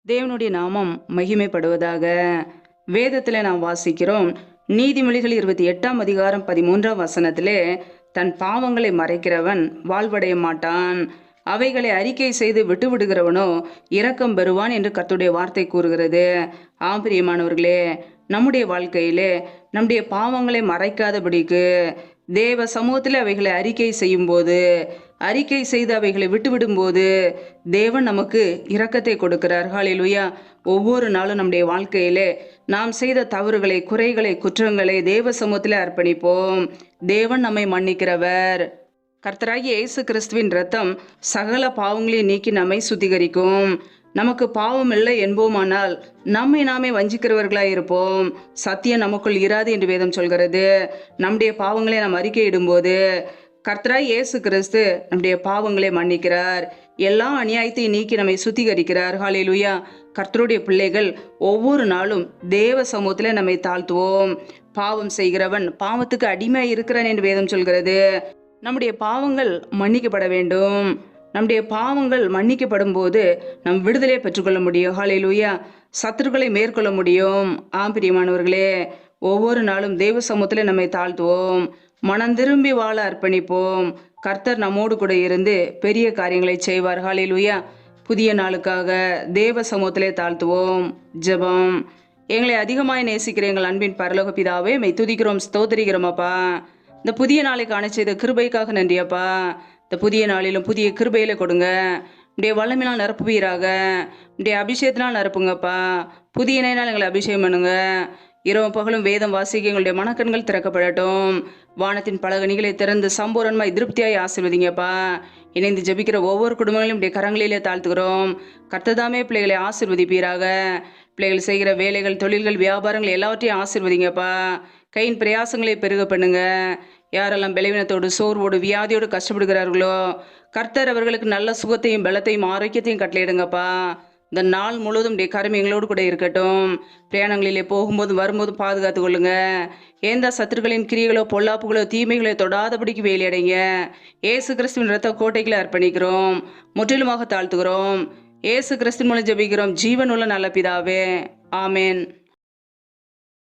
தேவனுடைய நாமம் மகிமைப்படுவதாக. வேதத்தில் நாம் வாசிக்கிறோம், நீதிமொழிகள் 28ஆம் அதிகாரம் 13ஆம் வசனத்திலே, தன் பாவங்களை மறைக்கிறவன் வாழ்வடைய மாட்டான், அவைகளை அறிக்கை செய்து விட்டுவிடுகிறவனோ இரக்கம் பெறுவான் என்று கர்த்தருடைய வார்த்தை கூறுகிறது. பிரியமானவர்களே, நம்முடைய வாழ்க்கையிலே நம்முடைய பாவங்களை மறைக்காதபடிக்கு தேவ சமூகத்தில் அவைகளை அறிக்கை செய்யும் போது, அறிக்கை செய்து அவைகளை விட்டுவிடும்போது தேவன் நமக்கு இரக்கத்தை கொடுக்கிறார். ஹல்லேலூயா. ஒவ்வொரு நாளும் நம்முடைய வாழ்க்கையிலே நாம் செய்த தவறுகளை, குறைகளை, குற்றங்களை தேவ சமூகத்தில் அர்ப்பணிப்போம். தேவன் நம்மை மன்னிக்கிறவர். கர்த்தராகிய இயேசு கிறிஸ்துவின் இரத்தம் சகல பாவங்களையும் நீக்கி நம்மை சுத்திகரிக்கும். நமக்கு பாவம் இல்லை என்போமானால் நம்மை நாமே வஞ்சிக்கிறவர்களாய் இருப்போம். சத்தியம் நமக்குள் இராது என்று வேதம் சொல்கிறது. நம்முடைய பாவங்களை நாம் அறிக்கையிடும்போது கர்த்தராய் இயேசு கிறிஸ்து நம்முடைய பாவங்களை மன்னிக்கிறார். எல்லா அநியாயத்தையும் நீக்கி நம்மை சுத்திகரிக்கிறார். ஹல்லேலூயா. கர்த்தருடைய பிள்ளைகள் ஒவ்வொரு நாளும் தேவ சமூகத்தில் நம்மை தாழ்த்துவோம். பாவம் செய்கிறவன் பாவத்துக்கு அடிமையாக இருக்கிறான் என்று வேதம் சொல்கிறது. நம்முடைய பாவங்கள் மன்னிக்கப்பட வேண்டும். நம்முடைய பாவங்கள் மன்னிக்கப்படும் போது நம் விடுதலை பெற்றுக்கொள்ள முடியும். ஹல்லேலூயா. சத்துருக்களை மேற்கொள்ள முடியும். பிரியமானவர்களே, ஒவ்வொரு நாளும் தேவ சமூகத்தில் நம்மை தாழ்த்துவோம். மனம் திரும்பி வாழ அர்ப்பணிப்போம். கர்த்தர் நம்மோடு கூட இருந்து பெரிய காரியங்களை செய்வார். ஹல்லேலூயா. புதிய நாளுக்காக தேவ சமூகத்திலே தாழ்த்துவோம். ஜெபம். எங்களை அதிகமாய் நேசிக்கிற எங்கள் அன்பின் பரலோக பிதாவே, மெய் துதிக்கிறோம், ஸ்தோத்திரிக்கிறோம் அப்பா. இந்த புதிய நாளை காண செய்த கிருபைக்காக நன்றி அப்பா. இந்த புதிய நாளிலும் புதிய கிருபையில கொடுங்க. உடைய வல்லமையினால் நிரப்புவீராக. உடைய அபிஷேகத்தினால் நிரப்புங்கப்பா. புதிய நாள் எங்களை அபிஷேகம் பண்ணுங்க. இரவும் பகலும் வேதம் வாசிக்க எங்களுடைய மனக்கண்கள் திறக்கப்படட்டும். வானத்தின் பலகணிகளை திறந்து சம்பூரணமாய் திருப்தியாய் ஆசீர்வதிங்கப்பா. இணைந்து ஜெபிக்கிற ஒவ்வொரு குடும்பங்களையும் உடைய கரங்களிலே தாழ்த்துக்கிறோம். கர்த்ததாமே பிள்ளைகளை ஆசீர்வதிப்பீராக. பிள்ளைகள் செய்கிற வேலைகள், தொழில்கள், வியாபாரங்கள் எல்லாவற்றையும் ஆசீர்வதிங்கப்பா. கையின் பிரயாசங்களை பெருக பண்ணுங்க. யாரெல்லாம் பலவீனத்தோடு, சோர்வோடு, வியாதியோடு கஷ்டப்படுகிறார்களோ கர்த்தர் அவர்களுக்கு நல்ல சுகத்தையும் பலத்தையும் ஆரோக்கியத்தையும் கட்டளையிடுங்கப்பா. இந்த நாள் முழுவதும் கருமை எங்களோடு கூட இருக்கட்டும். பிரயாணங்களிலே போகும்போதும் வரும்போதும் பாதுகாத்து கொள்ளுங்க. எந்த சத்துருக்களின் கிரியைகளோ, பொல்லாப்புகளோ, தீமைகளோ தொடாதபடிக்கு வேலையடைங்க. இயேசு கிறிஸ்துவின் இரத்த கோட்டைகளை அர்ப்பணிக்கிறோம். முற்றிலுமாக தாழ்த்துகிறோம். இயேசு கிறிஸ்துவின் மூலம் ஜெபிக்கிறோம். ஜீவனுள்ள நல்ல பிதாவே. ஆமேன்.